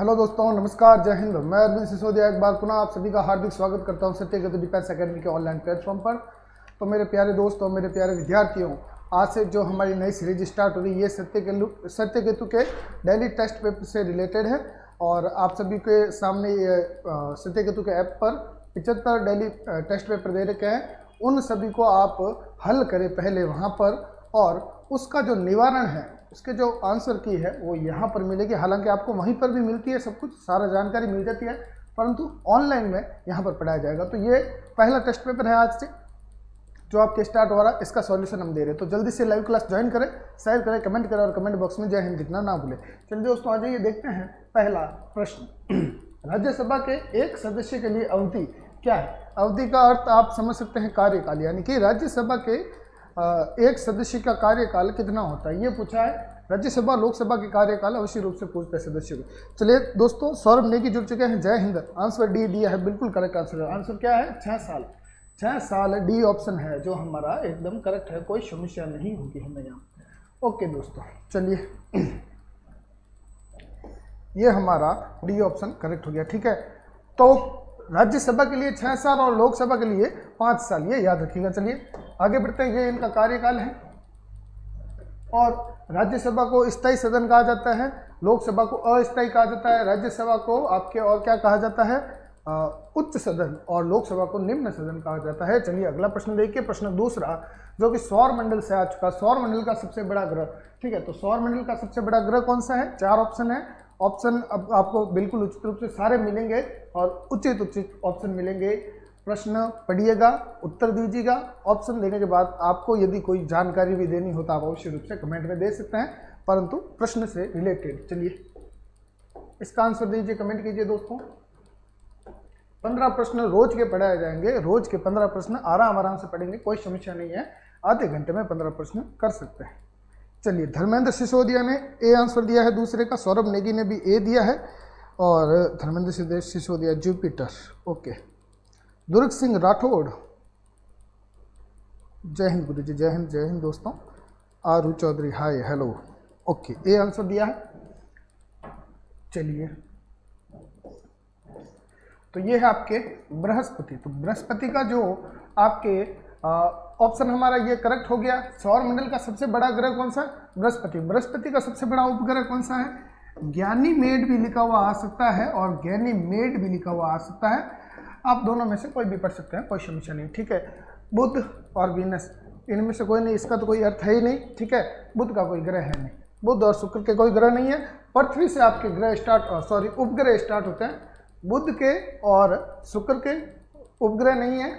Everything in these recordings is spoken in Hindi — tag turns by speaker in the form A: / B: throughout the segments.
A: हेलो दोस्तों, नमस्कार, जय हिंद। मैं अरविंद सिसोदिया एक बार पुनः आप सभी का हार्दिक स्वागत करता हूं सत्य गति डिफेंस एकेडमी के ऑनलाइन प्लेटफॉर्म पर। तो मेरे प्यारे दोस्तों, मेरे प्यारे विद्यार्थियों, आज से जो हमारी नई सीरीज स्टार्ट हो रही है ये सत्य केतु के डेली टेस्ट पेपर से रिलेटेड है। और आप सभी के सामने ये सत्य केतु के ऐप पर 75 डेली टेस्ट पेपर दे रखे हैं। उन सभी को आप हल करें पहले वहाँ पर, और उसका जो निवारण है, उसके जो आंसर की है वो यहाँ पर मिलेगी। हालांकि आपको वहीं पर भी मिलती है, सब कुछ सारा जानकारी मिल जाती है, परंतु ऑनलाइन में यहाँ पर पढ़ाया जाएगा। तो ये पहला टेस्ट पेपर है आज से जो आपके स्टार्ट हो रहा है, इसका सॉल्यूशन हम दे रहे हैं। तो जल्दी से लाइव क्लास ज्वाइन करें, शेयर करें, कमेंट करें और कमेंट बॉक्स में जय हिंद लिखना ना भूलें। चलिए दोस्तों, आ जाइए, देखते हैं पहला प्रश्न। राज्यसभा के एक सदस्य के लिए अवधि क्या है? अवधि का अर्थ आप समझ सकते हैं कार्यकाल, यानी कि राज्यसभा के एक सदस्य का कार्यकाल कितना होता है, ये पूछा है। राज्यसभा लोकसभा के कार्यकाल अवश्य रूप से पूछते हैं सदस्य को। चलिए दोस्तों, सौरभ नेगी जुड़ चुके हैं, जय हिंद। आंसर डी दिया है, बिल्कुल करेक्ट आंसर है। आंसर क्या है? 6 साल। 6 साल डी ऑप्शन है जो हमारा एकदम करेक्ट है, कोई समस्या नहीं होगी हमें यहाँ। ओके दोस्तों, चलिए ये हमारा डी ऑप्शन करेक्ट हो गया, ठीक है। तो राज्यसभा के लिए 6 साल और लोकसभा के लिए 5 साल, ये याद रखिएगा। चलिए आगे बढ़ते हैं, ये इनका कार्यकाल है। और राज्यसभा को स्थायी सदन कहा जाता है, लोकसभा को अस्थायी कहा जाता है, राज्यसभा को आपके और क्या कहा जाता है? उच्च सदन, और लोकसभा को निम्न सदन कहा जाता है। चलिए अगला प्रश्न देखिए, प्रश्न दूसरा, जो कि सौर मंडल से आ चुका। सौर मंडल का सबसे बड़ा ग्रह, ठीक है। तो सौर मंडल का सबसे बड़ा ग्रह कौन सा है? 4 ऑप्शन है। ऑप्शन अब आपको बिल्कुल उचित रूप से सारे मिलेंगे और उचित ऑप्शन मिलेंगे। प्रश्न पढ़िएगा, उत्तर दीजिएगा। ऑप्शन देने के बाद आपको यदि कोई जानकारी भी देनी हो तो आप अवश्य रूप से कमेंट में दे सकते हैं, परंतु प्रश्न से रिलेटेड। चलिए इसका आंसर दीजिए, कमेंट कीजिए दोस्तों। 15 प्रश्न रोज के पढ़ाए जाएंगे, रोज के 15 प्रश्न आराम से पढ़ेंगे, कोई समस्या नहीं है। आधे घंटे में 15 प्रश्न कर सकते हैं। चलिए, धर्मेंद्र सिसोदिया ने ए आंसर दिया है दूसरे का, सौरभ नेगी ने भी ए दिया है, और धर्मेंद्र सिसोदिया जुपिटर। ओके, दुर्ग सिंह राठौड़, जय हिंद गुरु जी, जय हिंद, जय हिंद दोस्तों। आरू चौधरी, हाय, हेलो। ओके, ए आंसर दिया है। चलिए, तो ये है आपके बृहस्पति। तो बृहस्पति का जो आपके ऑप्शन हमारा ये करेक्ट हो गया। सौर मंडल का सबसे बड़ा ग्रह कौन सा? बृहस्पति। बृहस्पति का सबसे बड़ा उपग्रह कौन सा है? ज्ञानी मेड भी लिखा हुआ आ सकता है और ज्ञानी मेड भी लिखा हुआ आ सकता है। आप दोनों में से कोई भी पढ़ सकते हैं, कोई समस्या नहीं, ठीक है। बुध और वीनस, इनमें से कोई नहीं, इसका तो कोई अर्थ है ही नहीं, ठीक है। बुध का कोई ग्रह है नहीं, बुध और शुक्र के कोई ग्रह नहीं है। पृथ्वी से आपके ग्रह उपग्रह स्टार्ट होते हैं। बुध के और शुक्र के उपग्रह नहीं है,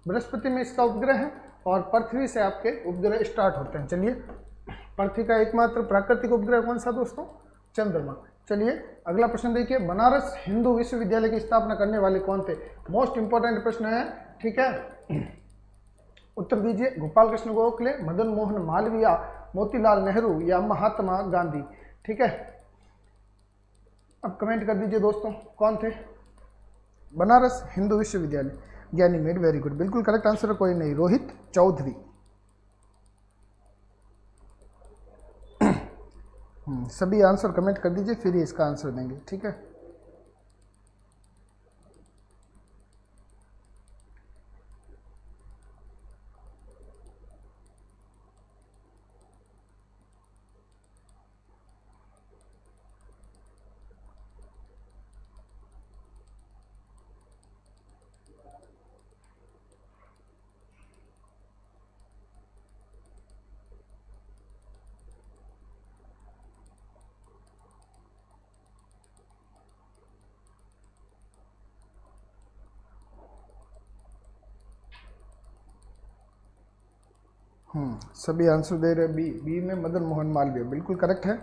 A: बृहस्पति में इसका उपग्रह है, और पृथ्वी से आपके उपग्रह स्टार्ट होते हैं। चलिए, पृथ्वी का एकमात्र प्राकृतिक उपग्रह कौन सा दोस्तों? चंद्रमा। चलिए अगला प्रश्न देखिए, बनारस हिंदू विश्वविद्यालय की स्थापना करने वाले कौन थे? मोस्ट इंपॉर्टेंट प्रश्न है, ठीक है। उत्तर दीजिए, गोपाल कृष्ण गोखले, मदन मोहन मालवीय, मोतीलाल नेहरू या महात्मा गांधी, ठीक है। अब कमेंट कर दीजिए दोस्तों, कौन थे? बनारस हिंदू विश्वविद्यालय, ज्ञानी मेड, वेरी गुड, बिल्कुल करेक्ट आंसर। कोई नहीं, रोहित चौधरी। सभी आंसर कमेंट कर दीजिए, फिर ही इसका आंसर देंगे, ठीक है। सभी आंसर दे रहे। बी में मदन मोहन मालवीय, बिल्कुल करेक्ट है।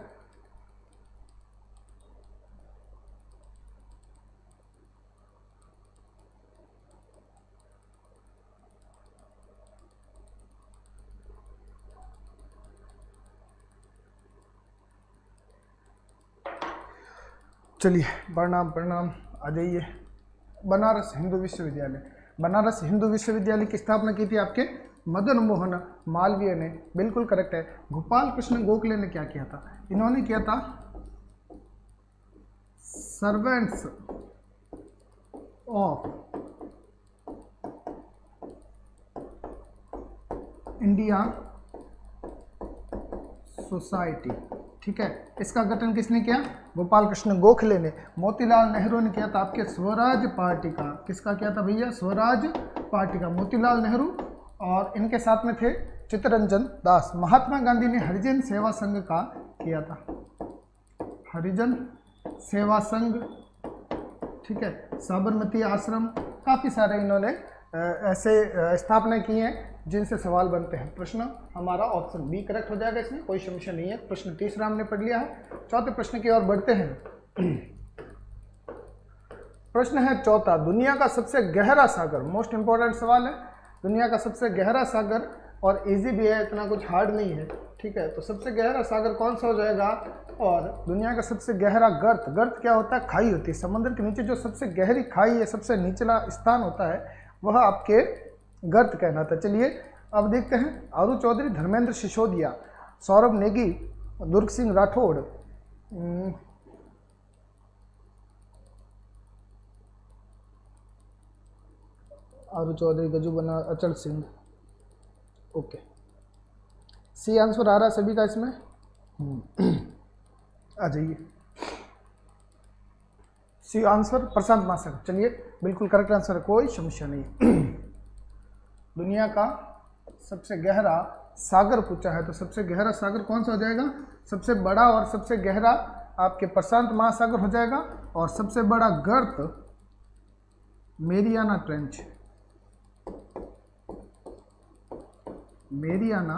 A: चलिए, प्रणाम प्रणाम, आ जाइए। बनारस हिंदू विश्वविद्यालय, बनारस हिंदू विश्वविद्यालय की स्थापना की थी आपके मदन मोहन मालवीय ने, बिल्कुल करेक्ट है। गोपाल कृष्ण गोखले ने क्या किया था? इन्होंने किया था सर्वेंट्स ऑफ इंडिया सोसाइटी। ठीक है, इसका गठन किसने किया? गोपाल कृष्ण गोखले ने। मोतीलाल नेहरू ने किया था आपके स्वराज पार्टी का। किसका किया था भैया? स्वराज पार्टी का, मोतीलाल नेहरू। और इनके साथ में थे चित्तरंजन दास। महात्मा गांधी ने हरिजन सेवा संघ का किया था, हरिजन सेवा संघ। ठीक है, साबरमती आश्रम, काफ़ी सारे इन्होंने ऐसे स्थापना की हैं जिनसे सवाल बनते हैं। प्रश्न हमारा ऑप्शन बी करेक्ट हो जाएगा, इसमें कोई समस्या नहीं है। प्रश्न तीसरा हमने पढ़ लिया है। चौथे प्रश्न की ओर बढ़ते हैं। प्रश्न है चौथा, दुनिया का सबसे गहरा सागर। मोस्ट इंपॉर्टेंट सवाल है, दुनिया का सबसे गहरा सागर, और इजी भी है, इतना कुछ हार्ड नहीं है। ठीक है, तो सबसे गहरा सागर कौन सा हो जाएगा? और दुनिया का सबसे गहरा गर्त, गर्त क्या होता है? खाई होती है। समुद्र के नीचे जो सबसे गहरी खाई है, सबसे निचला स्थान होता है, वह आपके गर्त कहलाता है। चलिए अब देखते हैं। आरू चौधरी, धर्मेंद्र सिसोदिया, सौरभ नेगी, दुर्ग सिंह राठौड़, आरू चौधरी, गजू बना, अचल सिंह। ओके, सी आंसर आ रहा है सभी का इसमें। आ जाइए, सी आंसर प्रशांत महासागर। चलिए बिल्कुल करेक्ट आंसर है, कोई समस्या नहीं। दुनिया का सबसे गहरा सागर पूछा है, तो सबसे गहरा सागर कौन सा हो जाएगा? सबसे बड़ा और सबसे गहरा आपके प्रशांत महासागर हो जाएगा। और सबसे बड़ा गर्त मेरियाना ट्रेंच, मेरियाना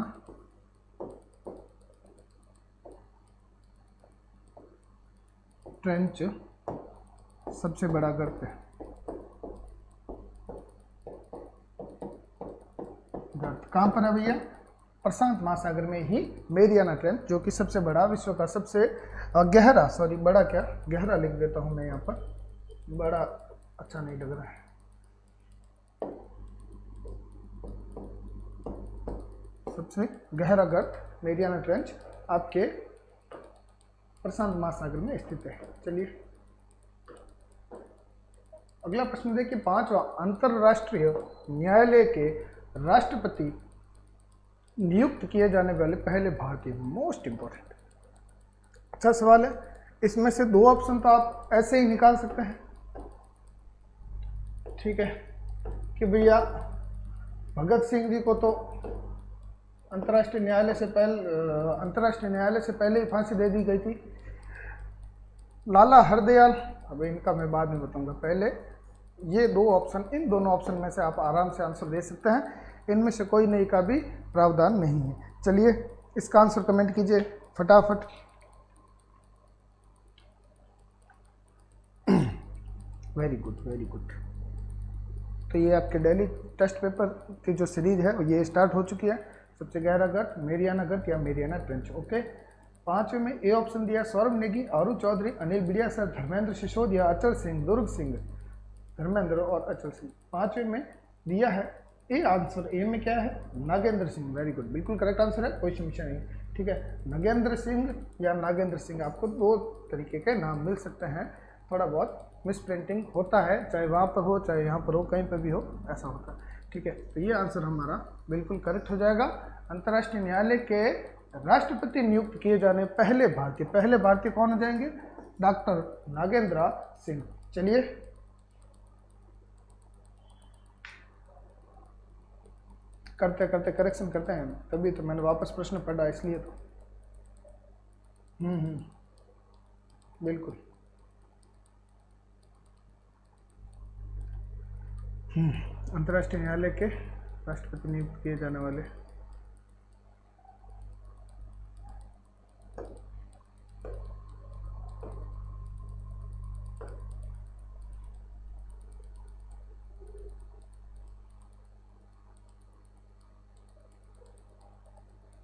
A: ट्रेंच सबसे बड़ा गर्त है। गर्त कहाँ पर है भैया? प्रशांत महासागर में ही मेरियाना ट्रेंच, जो कि सबसे बड़ा, विश्व का सबसे गहरा, सॉरी बड़ा क्या, गहरा लिख देता हूँ मैं यहाँ पर, बड़ा अच्छा नहीं लग रहा है। सबसे गहरा गर्त मेरियाना ट्रेंच आपके प्रशांत महासागर में स्थित है। चलिए अगला प्रश्न देखिए, पांचवा, अंतरराष्ट्रीय न्यायालय के राष्ट्रपति नियुक्त किए जाने वाले पहले भारतीय। मोस्ट इंपॉर्टेंट, अच्छा सवाल है। इसमें से दो ऑप्शन तो आप ऐसे ही निकाल सकते हैं। ठीक है, कि भैया भगत सिंह जी को तो अंतर्राष्ट्रीय न्यायालय से पहले ही फांसी दे दी गई थी। लाला हरदयाल, अब इनका मैं बाद में बताऊंगा, पहले ये दो ऑप्शन, इन दोनों ऑप्शन में से आप आराम से आंसर दे सकते हैं। इनमें से कोई नहीं का भी प्रावधान नहीं है। चलिए इसका आंसर कमेंट कीजिए फटाफट। Very good, very good. तो ये आपके डेली टेस्ट पेपर की जो सीरीज है ये स्टार्ट हो चुकी है। सबसे गहरा गर्त मेरियाना गर्त या मेरियाना ट्रेंच। ओके, पांचवें में ए ऑप्शन दिया, सौरभ नेगी, आरू चौधरी, अनिल बिडियासर, धर्मेंद्र सिसोदिया, अचल सिंह, दुर्ग सिंह, धर्मेंद्र और अचल सिंह। पांचवें में दिया है ए आंसर, ए में क्या है? नागेंद्र सिंह। वेरी गुड, बिल्कुल करेक्ट आंसर है, कोई समस्या नहीं। ठीक है, नगेंद्र सिंह या नागेंद्र सिंह, आपको दो तरीके के नाम मिल सकते हैं। थोड़ा बहुत मिस प्रिंटिंग होता है, चाहे वहाँ पर हो चाहे यहाँ पर हो, कहीं पर भी हो, ऐसा होता है। ठीक है, तो ये आंसर हमारा बिल्कुल करेक्ट हो जाएगा। अंतर्राष्ट्रीय न्यायालय के राष्ट्रपति नियुक्त किए जाने पहले भारतीय कौन हो जाएंगे? डॉक्टर नागेंद्र सिंह। चलिए करते करते करेक्शन करते हैं, तभी तो मैंने वापस प्रश्न पढ़ा, इसलिए तो। बिल्कुल। अंतर्राष्ट्रीय न्यायालय के राष्ट्रपति नियुक्त किए जाने वाले।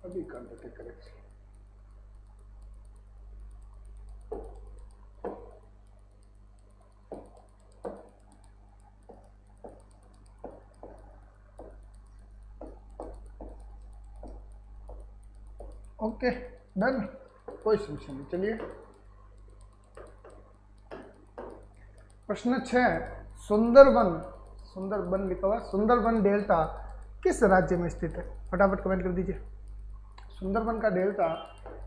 A: अभी कर देते करेक्शन। ओके डन, कोई समस्या नहीं। चलिए प्रश्न 6, सुंदरबन, सुंदरबन लिखा हुआ, सुंदरबन डेल्टा किस राज्य में स्थित है? फटाफट कमेंट कर दीजिए। सुंदरबन का डेल्टा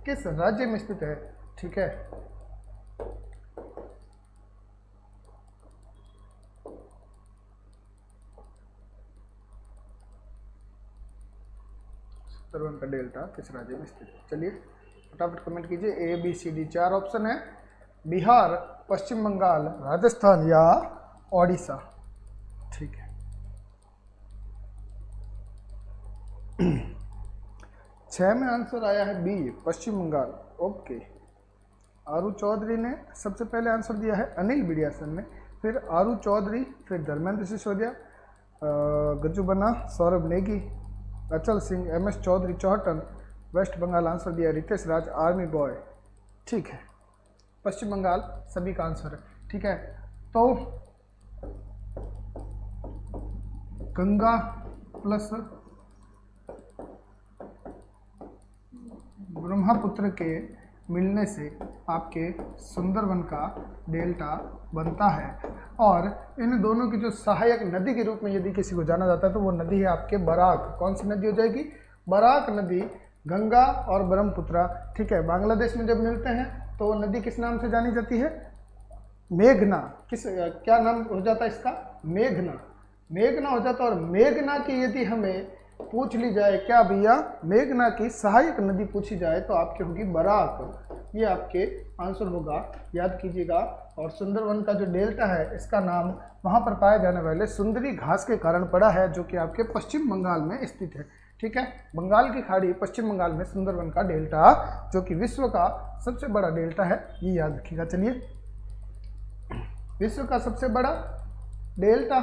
A: किस राज्य में स्थित है? ठीक है, सुंदरबन का डेल्टा किस राज्य में स्थित है? चलिए फटाफट कमेंट कीजिए। A B C D 4 option है, बिहार, पश्चिम बंगाल, राजस्थान या ओडिशा। ठीक है, 6 में आंसर आया है बी, पश्चिम बंगाल। ओके, आरू चौधरी ने सबसे पहले आंसर दिया है, अनिल बिडियासन ने, फिर आरू चौधरी, फिर धर्मेंद्र सिसोदिया, गज्जू बन्ना, Saurabh Negi, Achal Singh, MS Chaudhary, Chohtan, west Bengal answer दिया रितेश राज, आर्मी बॉय। ठीक है, पश्चिम बंगाल सभी का आंसर है। ठीक है, तो गंगा प्लस ब्रह्मपुत्र के मिलने से आपके सुंदरबन का डेल्टा बनता है, और इन दोनों की जो सहायक नदी के रूप में यदि किसी को जाना जाता है तो वो नदी है आपके बराक। कौन सी नदी हो जाएगी? बराक नदी, गंगा और ब्रह्मपुत्र। ठीक है, बांग्लादेश में जब मिलते हैं तो वो नदी किस नाम से जानी जाती है? मेघना। क्या नाम हो जाता है इसका? मेघना। मेघना हो जाता है। और मेघना की यदि हमें पूछ ली जाए, क्या भैया मेघना की सहायक नदी पूछी जाए, तो आपकी होगी बराक। ये आपके आंसर होगा, याद कीजिएगा। और सुंदरबन का जो डेल्टा है, इसका नाम वहाँ पर पाए जाने वाले सुंदरी घास के कारण पड़ा है, जो कि आपके पश्चिम बंगाल में स्थित है। ठीक है, बंगाल की खाड़ी, पश्चिम बंगाल में सुंदरबन का डेल्टा, जो कि विश्व का सबसे बड़ा डेल्टा है, ये याद रखिएगा। चलिए, विश्व का सबसे बड़ा डेल्टा,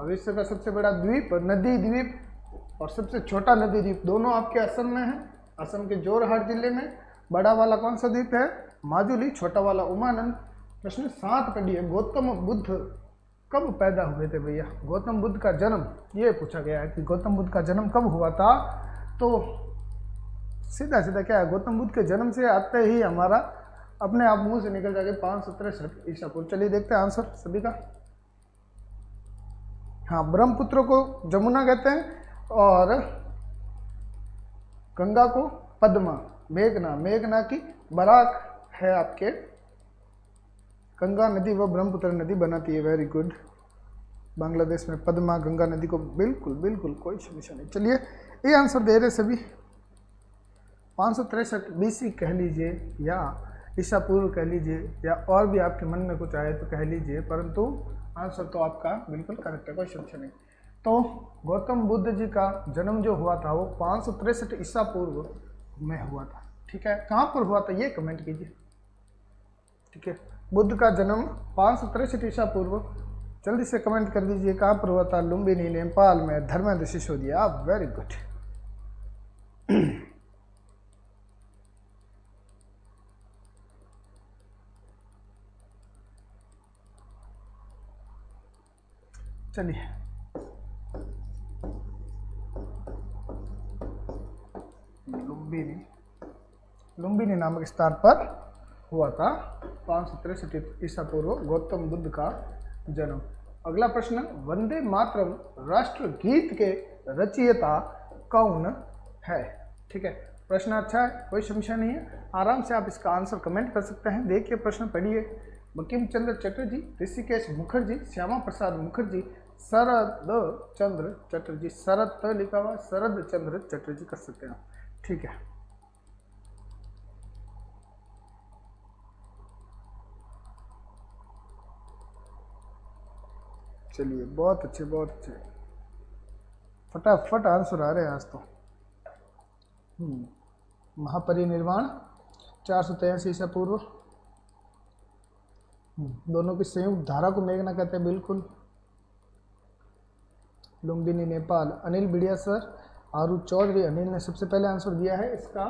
A: विश्व का सबसे बड़ा द्वीप, नदी द्वीप, और सबसे छोटा नदी द्वीप, दोनों आपके असम में है। असम के जोरहाट जिले में। बड़ा वाला कौन सा द्वीप है? माजुली, छोटा वाला उमानंद। प्रश्न 7 पढ़िए, गौतम बुद्ध कब पैदा हुए थे भैया? गौतम बुद्ध का जन्म, ये पूछा गया है कि गौतम बुद्ध का जन्म कब हुआ था। तो सीधा सीधा क्या है, गौतम बुद्ध के जन्म से आते ही हमारा अपने आप मुंह से निकल जाएगा 563 ईसा पूर्व। चलिए देखते हैं आंसर सभी का। हाँ, ब्रह्मपुत्र को जमुना कहते हैं और गंगा को पद्मा। मेघना, मेघना की बराक है आपके। गंगा नदी व ब्रह्मपुत्र नदी बनाती है। Very good. बांग्लादेश में पद्मा गंगा नदी को, बिल्कुल बिल्कुल कोई समस्या नहीं। चलिए, ये आंसर दे रहे सभी। 563 BC कह लीजिए या ईसा पूर्व कह लीजिए, या और भी आपके मन में कुछ आए तो कह लीजिए, परंतु आंसर तो आपका बिल्कुल करेक्ट है, कोई समस्या नहीं। तो गौतम बुद्ध जी का जन्म जो हुआ था वो 563 ईसा पूर्व में हुआ था। ठीक है, कहाँ पर हुआ था ये कमेंट कीजिए। ठीक है, बुद्ध का जन्म 563 ईसा पूर्व, जल्दी से कमेंट कर दीजिए कहाँ पर हुआ था। लुम्बिनी, नेपाल में। Dharmendra Sisodia, very good. चलिए, लुम्बिनी नामक स्थान पर हुआ था 563 ईसा पूर्व गौतम बुद्ध का जन्म। अगला प्रश्न, वंदे मातरम राष्ट्र गीत के रचयिता कौन है? ठीक है, प्रश्न अच्छा है, कोई समस्या नहीं है, आराम से आप इसका आंसर कमेंट कर सकते हैं। देखिए प्रश्न पढ़िए। बंकिम चंद्र चटर्जी, ऋषिकेश मुखर्जी, श्यामा प्रसाद मुखर्जी, शरद चंद्र चटर्जी। शरद लिखा हुआ, शरद चंद्र चटर्जी कर सकते हैं। ठीक है, चलिए, बहुत अच्छे बहुत अच्छे, फटाफट आंसर आ रहे हैं आज तो। महापरिनिर्वाण 483 ईसा पूर्व। दोनों की संयुक्त धारा को मेघना कहते हैं, बिल्कुल। लुम्बिनी, नेपाल। अनिल बिडिया सर, आरू चौधरी। अनिल ने सबसे पहले आंसर दिया है इसका।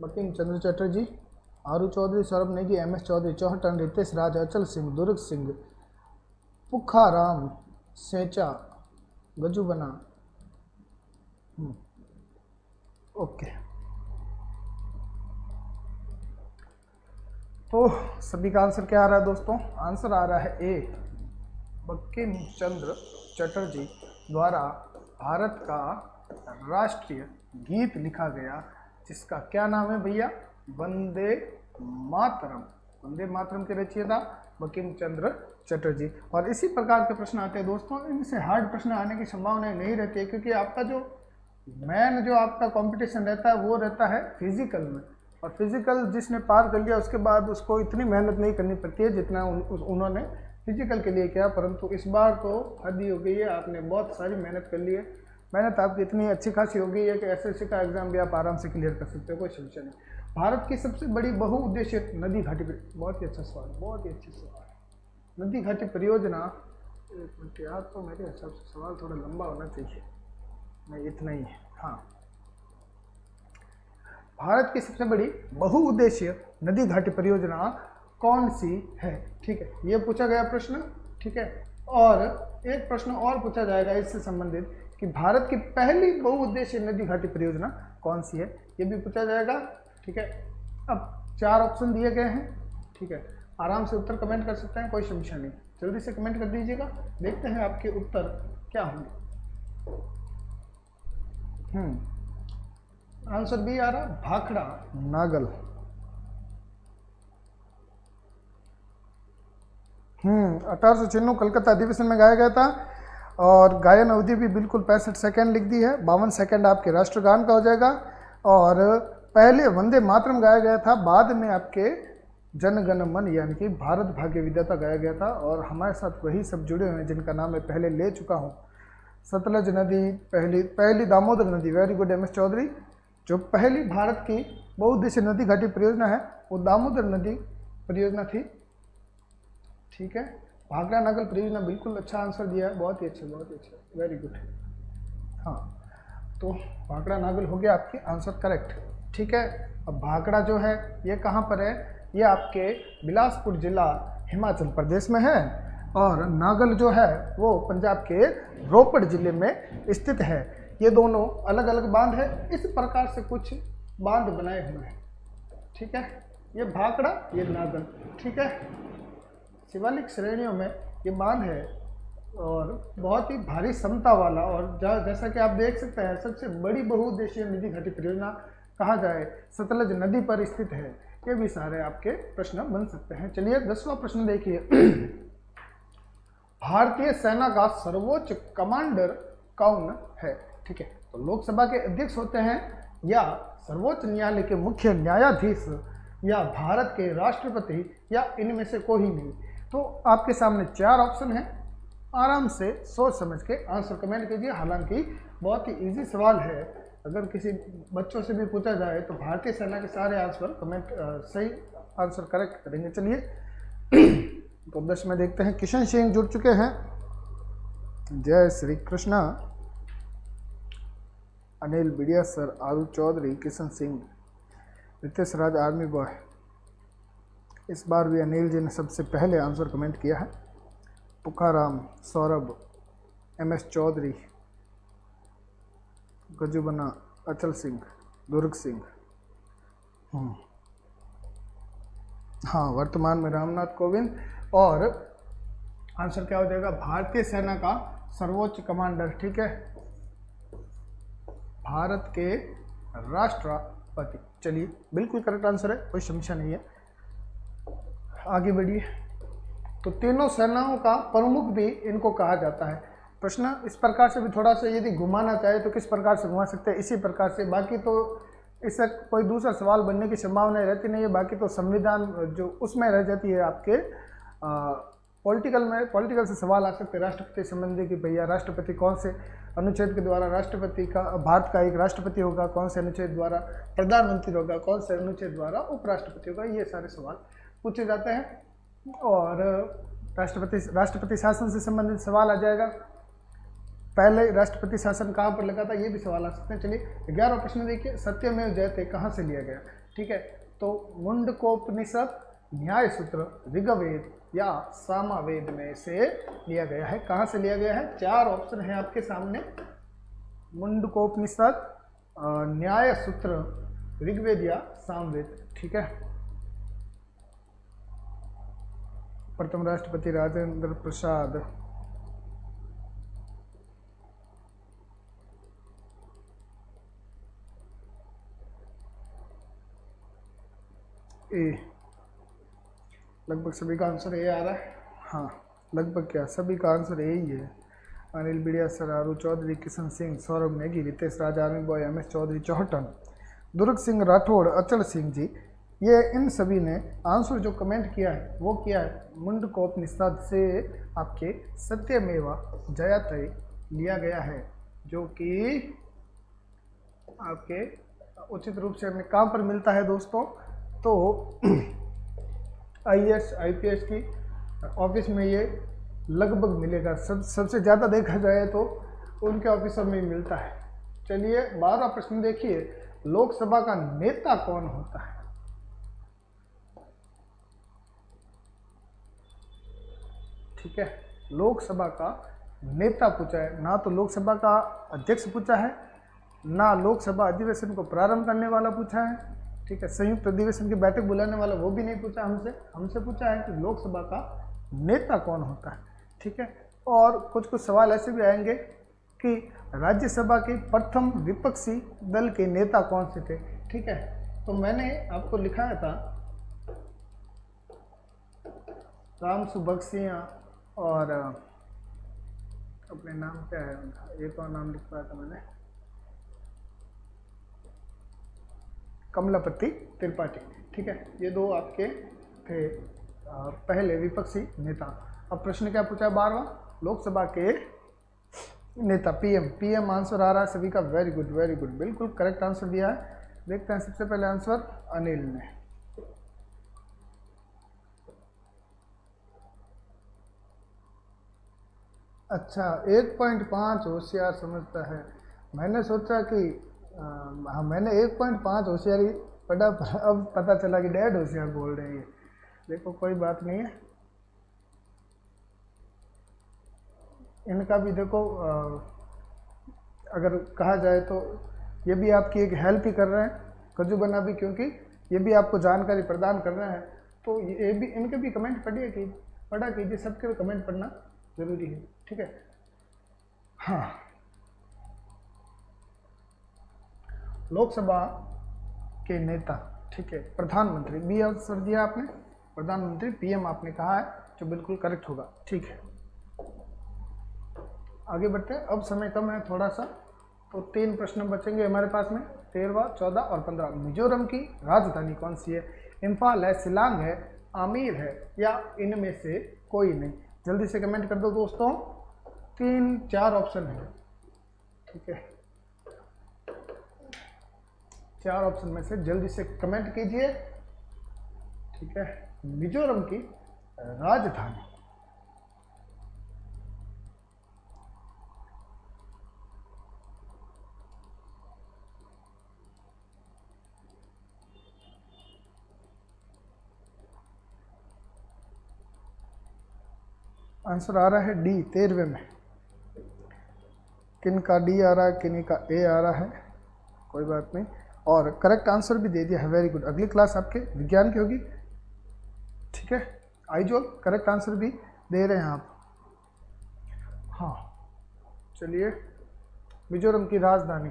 A: बंकिम चंद्र चटर्जी, आरू चौधरी, सौरभ नेगी, MS चौधरी, चौहटन, रितेश राज, अचल सिंह, दुर्ग सिंह, पुखाराम, सेचा, गज्जू बना। ओके, तो सभी का आंसर क्या आ रहा है दोस्तों? आंसर आ रहा है ए, बंकिम चंद्र चटर्जी द्वारा भारत का राष्ट्रीय गीत लिखा गया, जिसका क्या नाम है भैया? वंदे मातरम। वंदे मातरम के रचयिता बंकिम चंद्र चटर्जी। और इसी प्रकार के प्रश्न आते हैं दोस्तों, इनसे हार्ड प्रश्न आने की संभावना नहीं रहती है, क्योंकि आपका जो मेन जो आपका कंपटीशन रहता है वो रहता है फिजिकल में, और फिजिकल जिसने पार कर लिया उसके बाद उसको इतनी मेहनत नहीं करनी पड़ती है जितना उन्होंने फिजिकल के लिए किया। परंतु इस बार तो हद ही हो गई है, आपने बहुत सारी मेहनत कर ली है। मेहनत आपकी इतनी अच्छी खासी हो गई है कि एसएससी का एग्जाम भी आप आराम से क्लियर कर सकते हो, कोई समस्या नहीं। भारत की सबसे बड़ी बहुउद्देशीय नदी घाटी, बहुत ही अच्छा सवाल, बहुत ही अच्छा सवाल। नदी घाटी परियोजना, एक मिनट यार, तो मेरे हिसाब से सवाल थोड़ा लंबा होना चाहिए, नहीं इतना ही है। हाँ, भारत की सबसे बड़ी बहुउद्देशीय नदी घाटी परियोजना कौन सी है? ठीक है, ये पूछा गया प्रश्न। ठीक है, और एक प्रश्न और पूछा जाएगा इससे संबंधित कि भारत की पहली बहुउद्देशीय नदी घाटी परियोजना कौन सी है, ये भी पूछा जाएगा। ठीक है, अब 4 ऑप्शन दिए गए हैं। ठीक है, आराम से उत्तर कमेंट कर सकते हैं, कोई समस्या नहीं। जल्दी से कमेंट कर दीजिएगा, देखते हैं आपके उत्तर क्या होंगे। आंसर बी आ रहा, भाखड़ा नागल। 1896 कलकत्ता अधिवेशन में गाया गया था, और गायन अवधि भी बिल्कुल 65 सेकंड लिख दी है। 52 सेकंड आपके राष्ट्रगान का हो जाएगा। और पहले वंदे मातरम गाया गया था, बाद में आपके जन गण मन यानी कि भारत भाग्य विधाता गाया गया था। और हमारे साथ वही सब जुड़े हुए हैं जिनका नाम मैं पहले ले चुका हूँ। सतलज नदी, पहली दामोदर नदी, very good M S Chaudhary. जो पहली भारत की बहुउद्देशीय नदी घाटी परियोजना है वो दामोदर नदी परियोजना थी। ठीक है, भाखड़ा नागल परियोजना, बिल्कुल अच्छा आंसर दिया है, बहुत ही अच्छा, बहुत ही अच्छा, वेरी गुड। हाँ, तो भाखड़ा नागल हो गया आपकी आंसर करेक्ट। ठीक है, अब भाखड़ा जो है ये कहाँ पर है? ये आपके बिलासपुर जिला हिमाचल प्रदेश में है, और नागल जो है वो पंजाब के रोपड़ जिले में स्थित है। ये दोनों अलग अलग बांध है, इस प्रकार से कुछ बांध बनाए हुए हैं। ठीक है, ये भाखड़ा, ये नागल। ठीक है, शिवालिक श्रेणियों में ये बांध है, और बहुत ही भारी क्षमता वाला, और जैसा कि आप देख सकते हैं सबसे बड़ी बहुउद्देशीय नदी घाटी परियोजना कहा जाए सतलज नदी पर स्थित है। ये भी सारे आपके प्रश्न बन सकते हैं। चलिए 10वां प्रश्न देखिए। भारतीय सेना का सर्वोच्च कमांडर कौन है? ठीक है, तो लोकसभा के अध्यक्ष होते हैं, या सर्वोच्च न्यायालय के मुख्य न्यायाधीश, या भारत के राष्ट्रपति, या इनमें से कोई नहीं। तो आपके सामने 4 ऑप्शन हैं, आराम से सोच समझ के आंसर कमेंट कीजिए। हालांकि बहुत ही इजी सवाल है, अगर किसी बच्चों से भी पूछा जाए तो भारतीय सेना के सारे आंसर सही आंसर करेक्ट करेंगे। चलिए तो 10 में देखते हैं। किशन सिंह जुड़ चुके हैं, जय श्री कृष्णा, अनिल बिडिया सर, आरू चौधरी, किशन सिंह, रितेश राज आर्मी बॉय। इस बार भी अनिल जी ने सबसे पहले आंसर कमेंट किया है। पुखाराम, सौरभ, एम एस चौधरी, गजुबना, अचल सिंह, दुर्ग सिंह। हाँ, वर्तमान में रामनाथ कोविंद। और आंसर क्या हो जाएगा? भारतीय सेना का सर्वोच्च कमांडर। ठीक है, भारत के राष्ट्रपति। चलिए, बिल्कुल करेक्ट आंसर है, कोई समस्या नहीं है। आगे बढ़िए। तो तीनों सेनाओं का प्रमुख भी इनको कहा जाता है। प्रश्न इस प्रकार से भी थोड़ा सा यदि घुमाना चाहे तो किस प्रकार से घुमा सकते हैं, इसी प्रकार से। बाकी तो इससे कोई दूसरा सवाल बनने की संभावना रहती नहीं है। बाकी तो संविधान जो उसमें रह जाती है आपके पॉलिटिकल से सवाल आ सकते हैं राष्ट्रपति संबंधी, कि भैया राष्ट्रपति कौन से अनुच्छेद के द्वारा राष्ट्रपति का, भारत का एक राष्ट्रपति होगा, कौन से अनुच्छेद द्वारा प्रधानमंत्री होगा, कौन से अनुच्छेद द्वारा उपराष्ट्रपति होगा, ये सारे सवाल पूछे जाते हैं। और राष्ट्रपति शासन से संबंधित सवाल आ जाएगा। पहले राष्ट्रपति शासन कहाँ पर लगा था, ये भी सवाल आ सकते हैं। चलिए 11वां प्रश्न देखिए। सत्यमेव जयते कहाँ से लिया गया? ठीक है, तो मुंडकोपनिषद, न्याय सूत्र, ऋग्वेद या सामवेद में से लिया गया है। कहाँ से लिया गया है? 4 ऑप्शन है आपके सामने। मुंडकोपनिषद, न्याय सूत्र, ऋग्वेद या सामवेद। ठीक है, प्रथम राष्ट्रपति राजेंद्र प्रसाद। ए, लगभग सभी का आंसर ए आ रहा है। हाँ, लगभग क्या सभी का आंसर ए ही है। Anil Bidiya, Sararu Chaudhary, Kishan Singh, Saurabh Negi, Ritesh Raj, army boy, M S Chaudhary, Chohtan, Durg Singh Rathore, Achal Singh जी, ये इन सभी ने आंसर जो कमेंट किया है वो किया है मुंडकोपनिषद से आपके सत्यमेवा जयते लिया गया है, जो कि आपके उचित रूप से हमें कहाँ पर मिलता है दोस्तों, तो IAS IPS की ऑफिस में ये लगभग मिलेगा। सबसे ज़्यादा देखा जाए तो उनके ऑफिसों में ही मिलता है। चलिए 12वां प्रश्न देखिए, लोकसभा का नेता कौन होता है? ठीक है, लोकसभा का नेता पूछा है, ना तो लोकसभा का अध्यक्ष पूछा है, ना लोकसभा अधिवेशन को प्रारंभ करने वाला पूछा है। ठीक है, संयुक्त अधिवेशन की बैठक बुलाने वाला वो भी नहीं पूछा हमसे पूछा है कि लोकसभा का नेता कौन होता है। ठीक है, और कुछ सवाल ऐसे भी आएंगे कि राज्यसभा के प्रथम विपक्षी दल के नेता कौन से थे। ठीक है, तो मैंने आपको लिखाया था रामसु बख्शियाँ और अपने नाम क्या है उनका, एक और नाम लिख पाया था मैंने, कमलापति त्रिपाठी। ठीक है, ये दो आपके थे पहले विपक्षी नेता। अब प्रश्न क्या पूछा है 12वां, लोकसभा के नेता पीएम आंसर आ रहा है सभी का। वेरी गुड बिल्कुल करेक्ट आंसर दिया है। देखते हैं सबसे पहले आंसर अनिल ने। अच्छा, 1.5 होशियार समझता है। मैंने सोचा कि हाँ, मैंने 1.5 होशियारी पढ़ा, अब पता चला कि 1.5 होशियार बोल रहे हैं। देखो कोई बात नहीं है, इनका भी देखो अगर कहा जाए तो ये भी आपकी एक हेल्प ही कर रहे हैं कज्जू बना भी, क्योंकि ये भी आपको जानकारी प्रदान कर रहे हैं। तो ये भी इनके भी कमेंट पढ़ा कीजिए, सबके कमेंट पढ़ना जरूरी है। ठीक है, हाँ, लोकसभा के नेता, ठीक है, प्रधानमंत्री बी आंसर दिया आपने, प्रधानमंत्री पीएम आपने कहा है, जो बिल्कुल करेक्ट होगा। ठीक है, आगे बढ़ते हैं। अब समय कम है थोड़ा सा, तो 3 प्रश्न बचेंगे हमारे पास में, 13वां, 14 और 15। मिजोरम की राजधानी कौन सी है? इम्फाल है, शिलांग है, आमीर है, या इनमें से कोई नहीं? जल्दी से कमेंट कर दो दोस्तों, 3-4 ऑप्शन है। ठीक है, 4 ऑप्शन में से जल्दी से कमेंट कीजिए। ठीक है, मिजोरम की राजधानी, आंसर आ रहा है डी 13वें में। किन का डी आ रहा है, किन का ए आ रहा है, कोई बात नहीं। और करेक्ट आंसर भी दे दिया है, वेरी गुड। अगली क्लास आपके विज्ञान की होगी। ठीक है, आइजोल करेक्ट आंसर भी दे रहे हैं आप। हाँ, चलिए, मिजोरम की राजधानी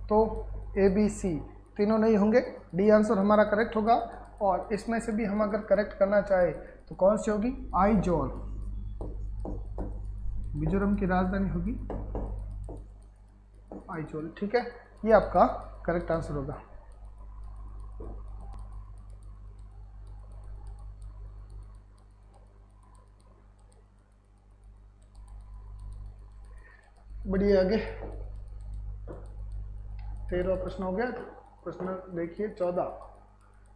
A: तो ABC तीनों नहीं होंगे, डी आंसर हमारा करेक्ट होगा। और इसमें से भी हम अगर करेक्ट करना चाहे तो कौन सी होगी? आइजोल, मिजोरम की राजधानी होगी आइजोल। ठीक है, ये आपका करेक्ट आंसर होगा। बढ़िए, आगे 13वां प्रश्न हो गया। प्रश्न देखिए 14,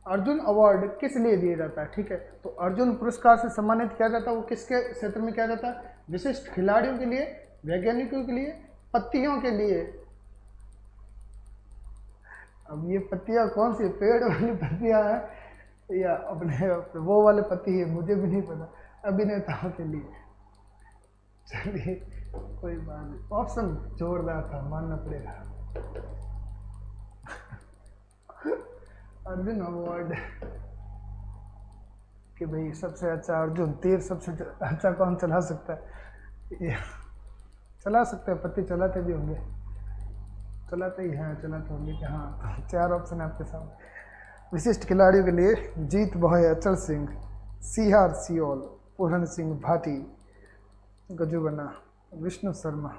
A: अर्जुन अवार्ड किस लिए दिया जाता है? ठीक है, तो अर्जुन पुरस्कार से सम्मानित किया जाता है, वो किसके क्षेत्र में किया जाता है? विशिष्ट खिलाड़ियों के लिए, वैज्ञानिकों के लिए, पत्तियों के लिए। अब ये पत्तियां कौन सी, पेड़ वाली पत्तियां हैं या अपने वो वाले पत्ती है, मुझे भी नहीं पता। अभिनेताओं के लिए। चलिए कोई बात नहीं, ऑप्शन जोरदार था, मानना पड़ेगा। अर्जुन अवार्ड कि भाई सबसे अच्छा अर्जुन तीर सबसे अच्छा कौन चला सकता है। ये चला सकते हैं, पति चलाते भी होंगे, चलाते ही हैं, चलाते होंगे कि हाँ। 4 ऑप्शन है आपके सामने। विशिष्ट खिलाड़ियों के लिए जीत बॉय अचल सिंह, CR सियोल, पूरन सिंह भाटी, गजुबना, विष्णु शर्मा,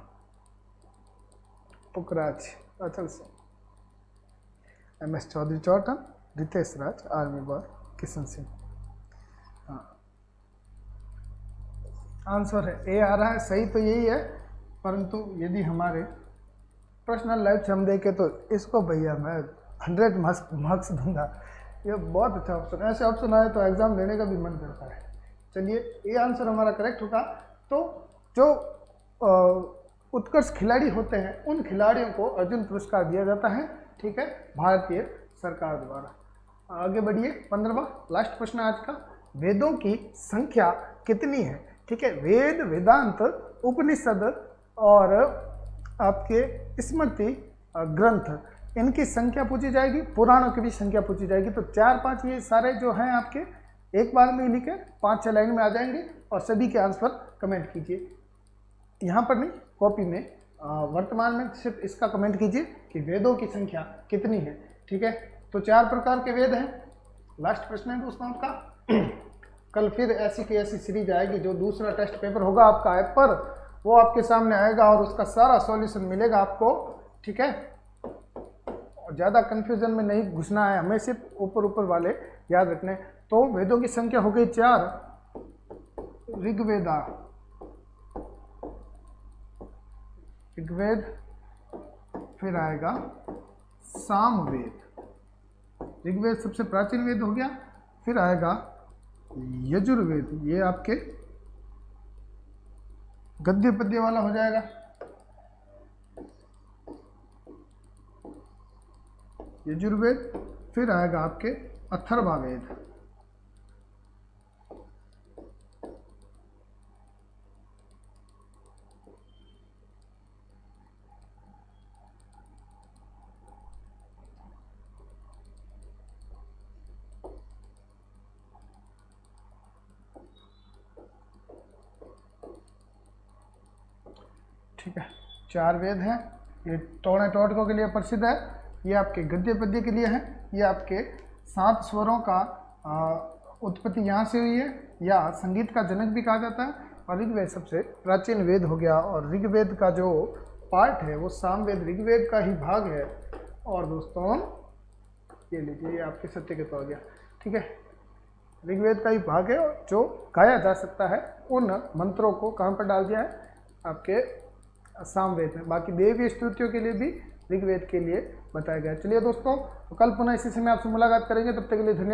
A: पुखराज, अचल Singh, MS Chaudhary Chautan, Ritesh Raj, army boy, Kishan Singh. हाँ, आंसर है ए आ रहा है, सही तो यही है, परंतु यदि हमारे पर्सनल लाइफ से हम देखें तो इसको भैया मैं 100 मार्क्स दूंगा। ये बहुत अच्छा ऑप्शन है, ऐसे ऑप्शन आए तो एग्ज़ाम देने का भी मन करता है। चलिए, ये आंसर हमारा करेक्ट होगा। तो जो उत्कृष्ट खिलाड़ी होते हैं उन खिलाड़ियों को अर्जुन पुरस्कार दिया जाता है, ठीक है, भारतीय सरकार द्वारा। आगे बढ़िए, 15वां लास्ट प्रश्न आज का। वेदों की संख्या कितनी है? ठीक है, वेद, वेदांत, उपनिषद और आपके स्मृति ग्रंथ, इनकी संख्या पूछी जाएगी, पुराणों की भी संख्या पूछी जाएगी। तो 4-5 ये सारे जो हैं आपके एक बार में लिखे 5-6 लाइन में आ जाएंगे और सभी के आंसर कमेंट कीजिए। यहाँ पर नहीं, कॉपी में वर्तमान में सिर्फ इसका कमेंट कीजिए कि वेदों की संख्या कितनी है। ठीक है, तो 4 प्रकार के वेद हैं। लास्ट प्रश्न है दोस्तों आपका। कल फिर ऐसी की ऐसी सीरीज आएगी, जो दूसरा टेस्ट पेपर होगा आपका ऐप पर, वो आपके सामने आएगा और उसका सारा सॉल्यूशन मिलेगा आपको। ठीक है, और ज़्यादा कन्फ्यूजन में नहीं घुसना है, हमें सिर्फ ऊपर ऊपर वाले याद रखने। तो वेदों की संख्या हो गई 4, ऋग्वेदा, ऋग्वेद, फिर आएगा सामवेद, ऋग्वेद सबसे प्राचीन वेद हो गया, फिर आएगा यजुर्वेद, ये आपके गद्य पद्य वाला हो जाएगा, यजुर्वेद, फिर आएगा आपके अथर्ववेद, ठीक है, 4 वेद हैं। ये टोड़े टोटकों के लिए प्रसिद्ध है, ये आपके गद्य पद्य के लिए है, ये आपके 7 स्वरों का उत्पत्ति यहाँ से हुई है, या संगीत का जनक भी कहा जाता है। और ऋग्वेद सबसे प्राचीन वेद हो गया, और ऋग्वेद का जो पार्ट है वो सामवेद ऋग्वेद का ही भाग है। और दोस्तों ये लीजिए, ये आपके सत्य के तो हो गया। ठीक है, ऋग्वेद का ही भाग है जो गाया जा सकता है। उन मंत्रों को कहाँ पर डाल दिया है? आपके सामवेद में। बाकी देवी स्तुतियों के लिए भी ऋग्वेद के लिए बताया गया। चलिए दोस्तों, तो कल पुनः इसी समय आपसे मुलाकात करेंगे, तब तक के लिए धन्यवाद।